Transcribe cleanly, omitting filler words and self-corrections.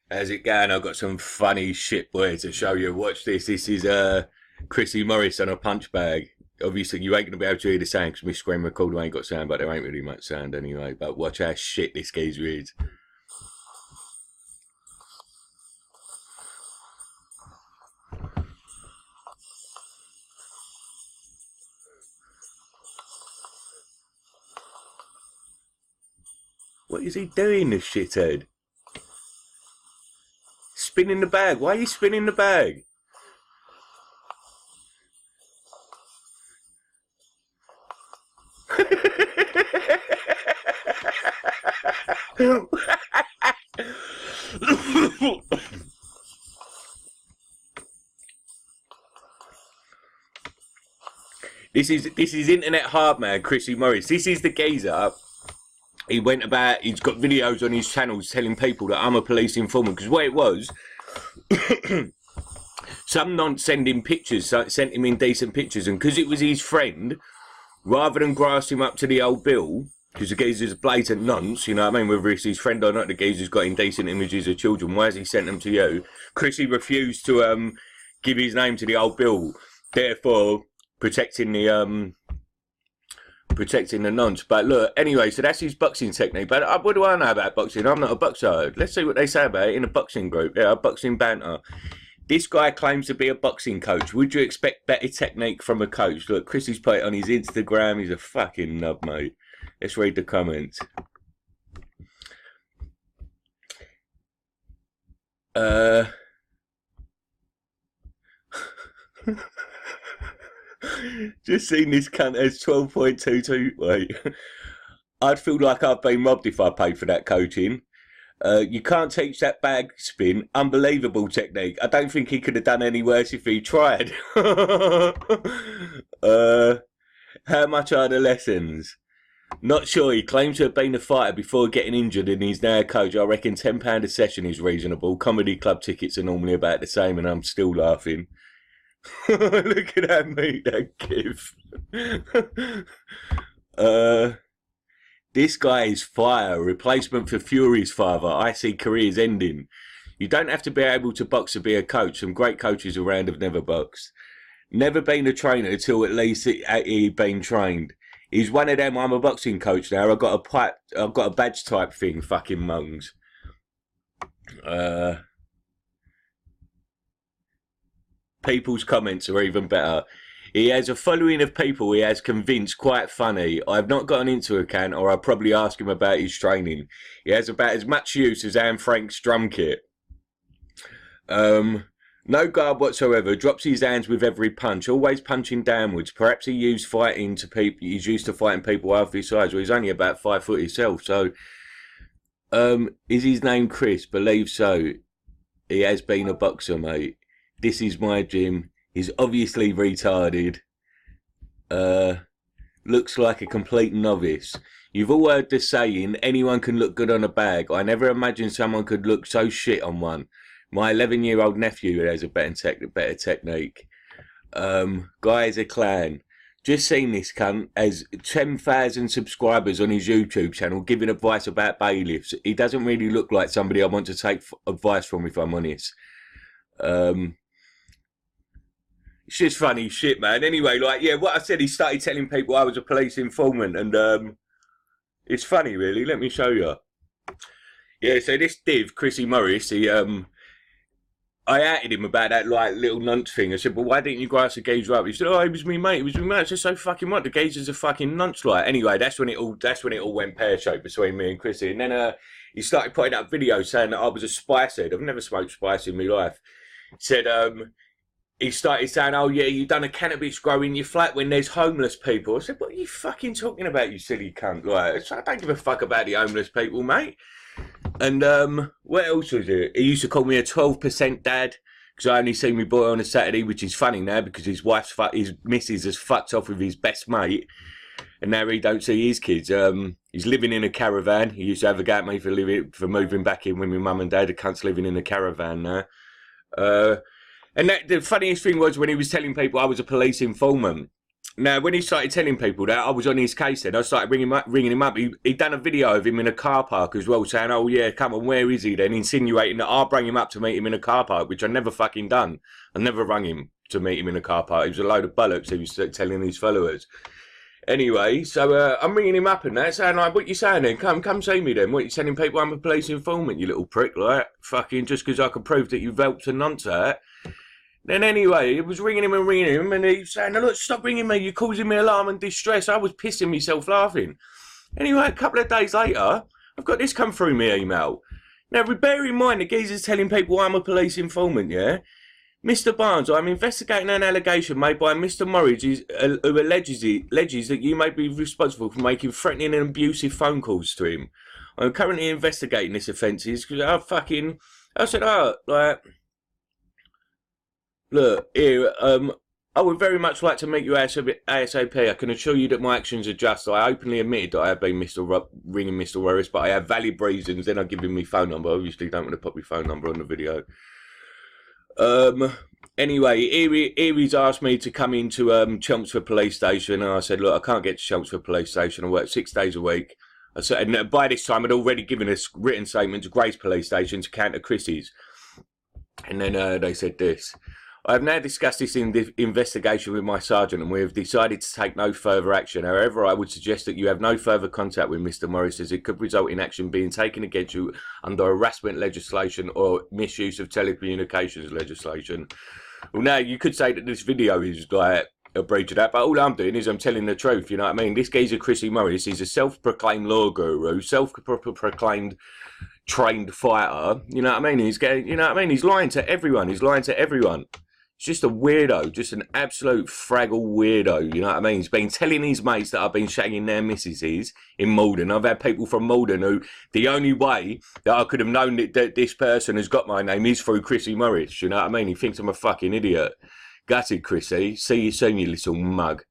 How's it going? I've got some funny shit, boy, to show you. Watch this. This is Chrissy Morris on a punch bag. Obviously, you ain't going to be able to hear the sound because my screen recorder ain't got sound, but there ain't really much sound anyway. But watch how shit this geezer is. What is he doing, this shithead? Spinning the bag. Why are you spinning the bag? This is internet hard man, Chrissy Morris. This is the geezer. He went about. He's got videos on his channels telling people that I'm a police informant. Because what it was, some nonce sent him pictures, sent him indecent pictures, and because it was his friend, rather than grass him up to the old bill, because the geezer's a blatant nonce, you know what I mean, whether it's his friend or not, the geezer's got indecent images of children, why has he sent them to you? Chrissy refused to give his name to the old bill, therefore protecting the nonce. But look, anyway, so that's his boxing technique. But what do I know about boxing? I'm not a boxer. Let's see what they say about it in a boxing group. Yeah, boxing banter. This guy claims to be a boxing coach. Would you expect better technique from a coach? Look, Chrissy's put it on his Instagram. He's a fucking nub, mate. Let's read the comments. Just seen this cunt as 12.22. Wait. I'd feel like I've been robbed if I paid for that coaching. You can't teach that bag spin. Unbelievable technique. I don't think he could have done any worse if he tried. How much are the lessons? Not sure. He claims to have been a fighter before getting injured and he's now a coach. I reckon £10 a session is reasonable. Comedy club tickets are normally about the same and I'm still laughing. Look at that mate, that give. This guy is fire. Replacement for Fury's father. I see careers ending. You don't have to be able to box to be a coach. Some great coaches around have never boxed. Never been a trainer until at least he'd been trained. He's one of them. I'm a boxing coach now. I've got a badge type thing. Fucking mongs. People's comments are even better. He has a following of people he has convinced quite funny. I've not got an into account or I'll probably ask him about his training. He has about as much use as Anne Frank's drum kit. No guard whatsoever. Drops his hands with every punch. Always punching downwards. Perhaps he's used to fighting people half his size. Well, he's only about 5 foot himself. So, is his name Chris? Believe so. He has been a boxer, mate. This is my gym. He's obviously retarded. Looks like a complete novice. You've all heard the saying, anyone can look good on a bag. I never imagined someone could look so shit on one. My 11-year-old nephew has a better technique. Guy is a clown. Just seen this cunt has 10,000 subscribers on his YouTube channel giving advice about bailiffs. He doesn't really look like somebody I want to take advice from, if I'm honest. It's just funny shit, man. Anyway, like, yeah, what I said, he started telling people I was a police informant, and it's funny, really. Let me show you. Yeah, so this div, Chrissy Morris, I outed him about that, like, little nonce thing. I said, well, why didn't you grass the geezer up? He said, oh, he was me mate, he was me mate. I said, so fucking what? The geezer's a fucking nonce, like. Anyway, that's when it all went pear-shaped between me and Chrissy. And then he started putting up videos saying that I was a spice head. I've never smoked spice in my life. He said, he started saying, oh, yeah, you done a cannabis grow in your flat when there's homeless people. I said, what are you fucking talking about, you silly cunt? Like, I don't give a fuck about the homeless people, mate. And what else was it? He used to call me a 12% dad because I only see my boy on a Saturday, which is funny now because his missus has fucked off with his best mate. And now he don't see his kids. He's living in a caravan. He used to have a go at me for moving back in with my mum and dad. The cunt's living in a caravan now. And the funniest thing was when he was telling people I was a police informant, Now, when he started telling people that, I was on his case then. I started ringing him up. He'd done a video of him in a car park as well, saying, oh, yeah, come on, where is he then? Insinuating that I'll bring him up to meet him in a car park, which I never fucking done. I never rung him to meet him in a car park. It was a load of bollocks he was telling his followers. Anyway, so I'm ringing him up and that, saying, like, what you saying then? Come see me then. What you telling people I'm a police informant, you little prick, like, fucking just because I can prove that you've helped a nonce that. Then anyway, he was ringing him, and he was saying, look, stop ringing me, you're causing me alarm and distress. I was pissing myself laughing. Anyway, a couple of days later, I've got this come through my email. Now, bear in mind, the geezer's telling people I'm a police informant, yeah? Mr. Barnes, I'm investigating an allegation made by Mr. Morris who alleges that you may be responsible for making threatening and abusive phone calls to him. I'm currently investigating this offence because I said, oh, like... Look, here, I would very much like to meet you ASAP. I can assure you that my actions are just. I openly admitted that I have been ringing Mr. Norris, but I have valid reasons. Then I give him my phone number. Obviously, don't want to put my phone number on the video. Anyway, here he's asked me to come into Chelmsford Police Station, and I said, look, I can't get to Chelmsford Police Station. I work 6 days a week. I said, and by this time, I'd already given a written statement to Grace Police Station to counter Chrissy's. And then they said this. I have now discussed this investigation with my sergeant and we have decided to take no further action. However, I would suggest that you have no further contact with Mr. Morris as it could result in action being taken against you under harassment legislation or misuse of telecommunications legislation. Well, now, you could say that this video is like a breach of that, but all I'm doing is I'm telling the truth, you know what I mean? This geezer, Chrisy Morris, he's a self-proclaimed law guru, self-proclaimed trained fighter, you know what I mean? He's lying to everyone, It's just a weirdo, just an absolute fraggle weirdo, you know what I mean? He's been telling his mates that I've been shagging their missuses in Malden. I've had people from Malden who, the only way that I could have known that this person has got my name is through Chrisy Morris, you know what I mean? He thinks I'm a fucking idiot. Gutted, Chrisy. See you soon, you little mug.